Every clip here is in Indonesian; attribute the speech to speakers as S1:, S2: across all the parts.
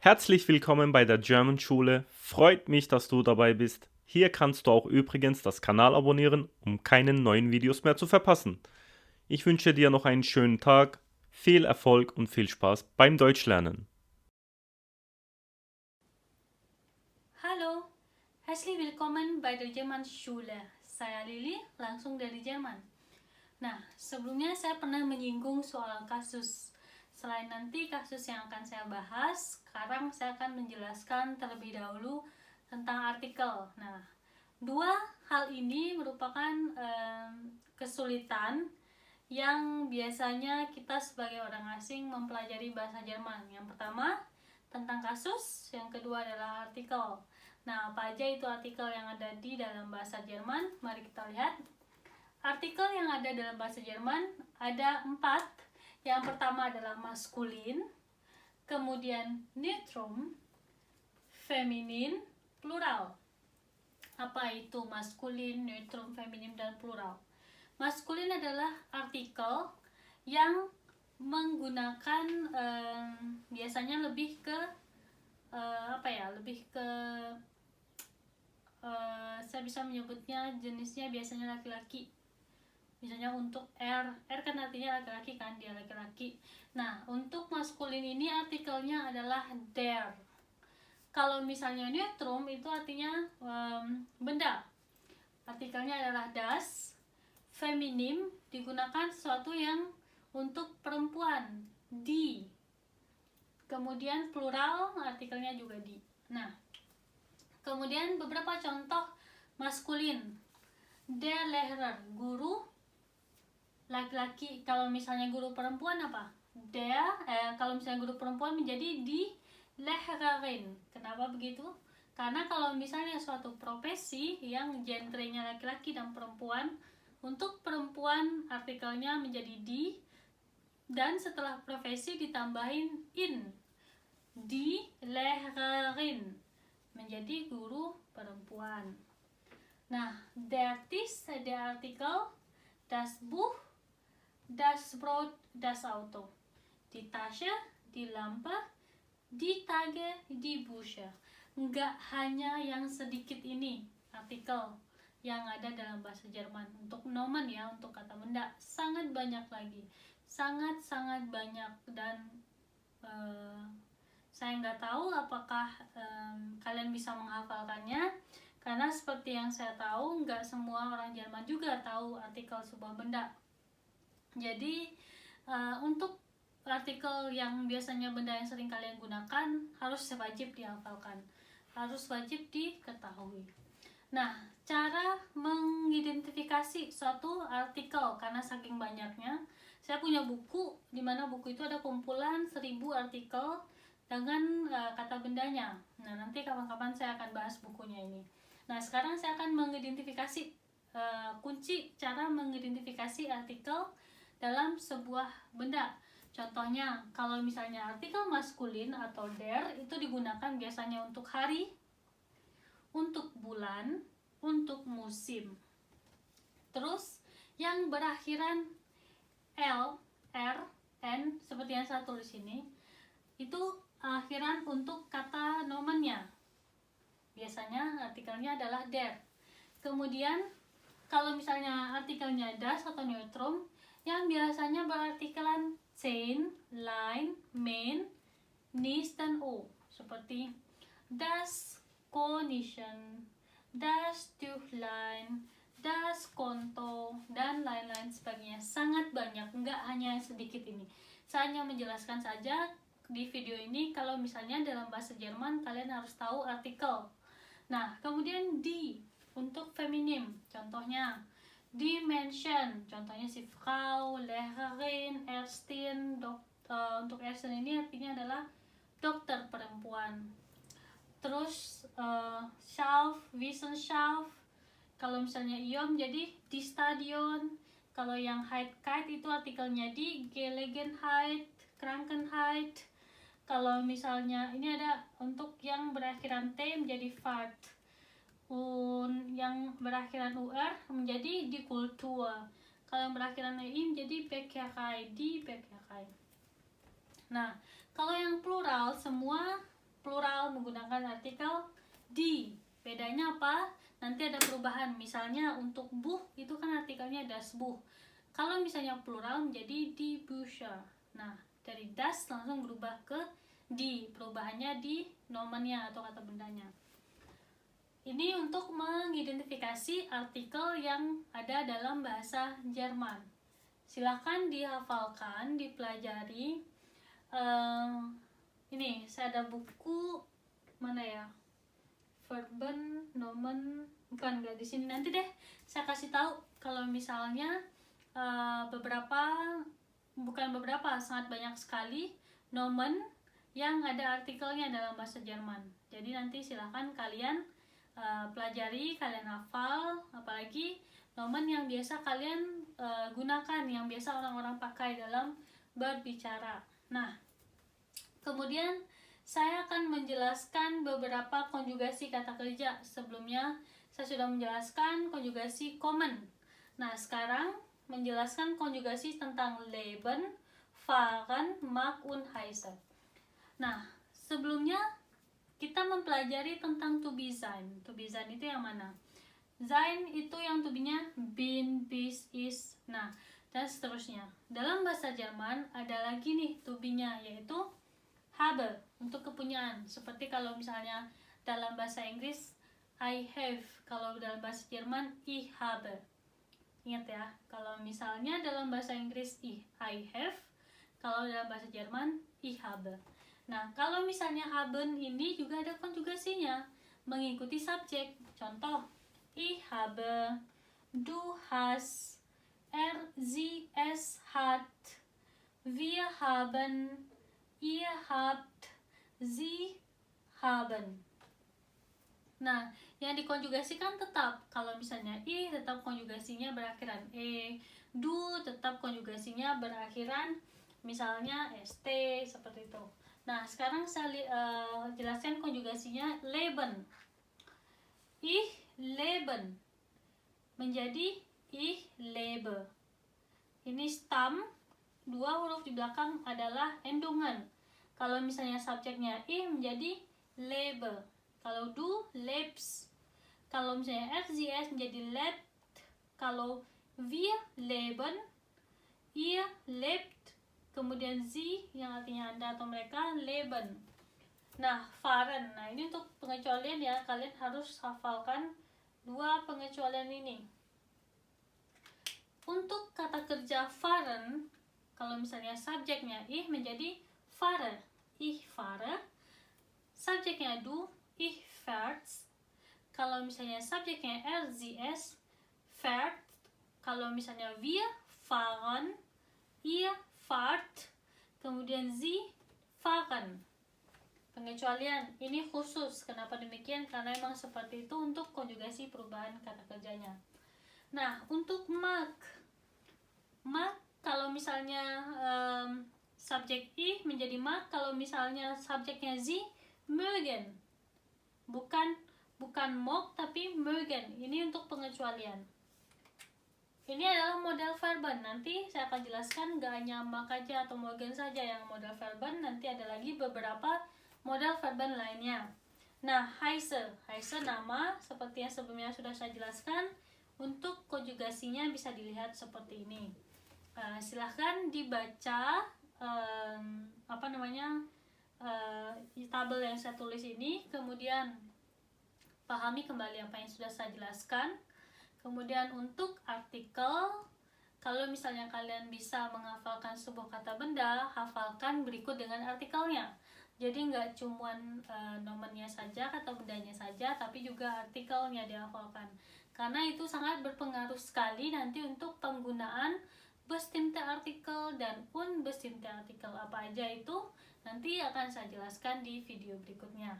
S1: Herzlich willkommen bei der German Schule. Freut mich, dass du dabei bist. Hier kannst du auch übrigens das Kanal abonnieren, um keine neuen Videos mehr zu verpassen. Ich wünsche dir noch einen schönen Tag, viel Erfolg und viel Spaß beim Deutschlernen.
S2: Halo, herzlich willkommen bei der German Schule. Saya Lili, langsung dari Jerman. Nah, sebelumnya saya pernah menyinggung soal kasus. Selain nanti kasus yang akan saya bahas, sekarang saya akan menjelaskan terlebih dahulu tentang artikel. Nah, dua hal ini merupakan kesulitan yang biasanya kita sebagai orang asing mempelajari bahasa Jerman. Yang pertama tentang kasus, yang kedua adalah artikel. Nah, apa aja itu artikel yang ada di dalam bahasa Jerman? Mari kita lihat. Artikel yang ada dalam bahasa Jerman ada 4. Yang pertama adalah maskulin, kemudian neutrum, feminin, plural. Apa itu maskulin, neutrum, feminim, dan plural? Maskulin adalah artikel yang menggunakan biasanya lebih ke saya bisa menyebutnya jenisnya biasanya laki-laki. Misalnya untuk R kan artinya laki-laki kan, dia laki-laki. Nah, untuk maskulin ini artikelnya adalah der. Kalau misalnya neutrum itu artinya benda. Artikelnya adalah das. Feminim digunakan sesuatu yang untuk perempuan, die. Kemudian plural artikelnya juga di. Nah, kemudian beberapa contoh maskulin. Der Lehrer, guru laki-laki. Kalau misalnya guru perempuan apa? Kalau misalnya guru perempuan menjadi die Lehrerin. Kenapa begitu? Karena kalau misalnya suatu profesi yang genrenya laki-laki dan perempuan, untuk perempuan artikelnya menjadi die, dan setelah profesi ditambahin in, die Lehrerin, menjadi guru perempuan. Nah, der Tisch, der Artikel, das Buch, das Brot, das Auto, die Tasche, die Lampe, die Tage, die Bücher. Enggak hanya yang sedikit ini artikel yang ada dalam bahasa Jerman. Untuk nomen ya, untuk kata benda sangat banyak lagi, sangat banyak. Dan saya nggak tahu apakah kalian bisa menghafalkannya, karena seperti yang saya tahu nggak semua orang Jerman juga tahu artikel sebuah benda. Jadi untuk artikel yang biasanya benda yang sering kalian gunakan harus wajib dihafalkan, harus wajib diketahui. Nah, cara mengidentifikasi suatu artikel, karena saking banyaknya, saya punya buku di mana buku itu ada kumpulan 1000 artikel dengan kata bendanya. Nah, nanti kapan-kapan saya akan bahas bukunya ini. Nah, sekarang saya akan mengidentifikasi kunci cara mengidentifikasi artikel dalam sebuah benda. Contohnya, kalau misalnya artikel maskulin atau der itu digunakan biasanya untuk hari, untuk bulan, untuk musim. Terus yang berakhiran L, R, N seperti yang saya tulis ini, itu akhiran untuk kata nomennya. Biasanya artikelnya adalah der. Kemudian kalau misalnya artikelnya das atau neutrum, yang biasanya berartikelan sein, line, mein, nis, dan o, seperti das Konischen, das Tüchlein, das Konto, dan lain-lain sebagainya. Sangat banyak, enggak hanya sedikit ini. Saya hanya menjelaskan saja di video ini kalau misalnya dalam bahasa Jerman kalian harus tahu artikel. Nah, kemudian die untuk feminim, contohnya die Menschen, contohnya si Frau, Lehrerin, Ärztin, untuk Ärztin ini artinya adalah dokter perempuan. Terus Schauf, Wissenschaft, kalau misalnya iom jadi di stadion. Kalau yang Heitkeit itu artikelnya di Gelegenheit, Krankenheit. Kalau misalnya ini ada untuk yang berakhiran T menjadi Fahrt, yang berakhiran UR menjadi di Kultur. Kalau yang berakhiran EI menjadi Bäckerei, di Bäckerei. Nah, kalau yang plural, semua apa? Nanti ada perubahan. Misalnya untuk Buch itu kan artikelnya das Buch. Kalau misalnya plural menjadi die Bücher. Nah, dari das langsung berubah ke di. Perubahannya di nomennya atau kata bendanya. Ini untuk mengidentifikasi artikel yang ada dalam bahasa Jerman. Silahkan dihafalkan, dipelajari. Ini saya ada buku mana ya? Verben, nomen, bukan, nggak di sini, nanti deh saya kasih tahu kalau misalnya sangat banyak sekali nomen yang ada artikelnya dalam bahasa Jerman. Jadi nanti silahkan kalian pelajari, kalian hafal, apalagi nomen yang biasa kalian gunakan, yang biasa orang-orang pakai dalam berbicara. Nah, kemudian saya akan menjelaskan beberapa konjugasi kata kerja. Sebelumnya saya sudah menjelaskan konjugasi common. Nah, sekarang menjelaskan konjugasi tentang leben, fahren, mag, und heißen. Nah, sebelumnya kita mempelajari tentang to be sein. To be sein itu yang mana? Sein itu yang to be-nya bin, bis, is. Nah, dan seterusnya. Dalam bahasa Jerman ada lagi nih to be-nya, yaitu habe, untuk kepunyaan. Seperti kalau misalnya dalam bahasa Inggris I have, kalau dalam bahasa Jerman ich habe. Ingat ya, kalau misalnya dalam bahasa Inggris I have, kalau dalam bahasa Jerman ich habe. Nah, kalau misalnya haben ini juga ada konjugasinya, mengikuti subjek. Contoh, ich habe, du hast, sie, es hat, wir haben, ihr habt, sie haben. Nah, yang dikonjugasikan tetap. Kalau misalnya i tetap konjugasinya berakhiran e, du tetap konjugasinya berakhiran misalnya st, seperti itu. Nah, sekarang saya jelaskan konjugasinya leben. Ich leben menjadi ich lebe. Ini stam, dua huruf di belakang adalah endungan. Kalau misalnya subjeknya ich menjadi lebe. Kalau du, lebst. Kalau misalnya RZS menjadi lebt. Kalau wir leben, ihr lebt. Kemudian sie yang artinya Anda atau mereka leben. Nah, fahren. Nah, ini untuk pengecualian ya. Kalian harus hafalkan dua pengecualian ini. Untuk kata kerja fahren, kalau misalnya subjeknya ich menjadi fahre. Ich fahre. Subjeknya du, ich fährt. Kalau misalnya subjeknya RZS, fährt. Kalau misalnya wir fahren, ihr fahrt, kemudian sie fahren. Pengecualian ini khusus. Kenapa demikian? Karena memang seperti itu untuk konjugasi perubahan kata kerjanya. Nah, untuk mag kalau misalnya subjek ich menjadi mag, kalau misalnya subjeknya sie, mögen. Bukan mog tapi mögen. Ini untuk pengecualian. Ini adalah model verben. Nanti saya akan jelaskan gak hanya mag aja atau mögen saja yang model verben. Nanti ada lagi beberapa model verben lainnya. Nah, heiße nama, seperti yang sebelumnya sudah saya jelaskan. Untuk konjugasinya bisa dilihat seperti ini. Silahkan dibaca tabel yang saya tulis ini, kemudian pahami kembali apa yang sudah saya jelaskan. Kemudian untuk artikel, kalau misalnya kalian bisa menghafalkan sebuah kata benda, hafalkan berikut dengan artikelnya. Jadi nggak cuma nomennya saja, kata bendanya saja, tapi juga artikelnya dihafalkan. Karena itu sangat berpengaruh sekali nanti untuk penggunaan bestimmte artikel dan unbestimmte artikel. Apa aja itu nanti akan saya jelaskan di video berikutnya.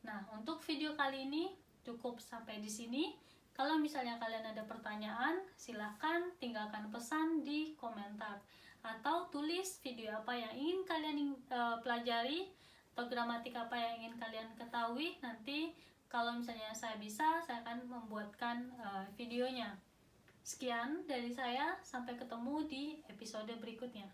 S2: Nah, untuk video kali ini cukup sampai di sini. Kalau misalnya kalian ada pertanyaan, silahkan tinggalkan pesan di komentar. Atau tulis video apa yang ingin kalian pelajari, atau gramatik apa yang ingin kalian ketahui. Nanti kalau misalnya saya bisa, saya akan membuatkan videonya. Sekian dari saya, sampai ketemu di episode berikutnya.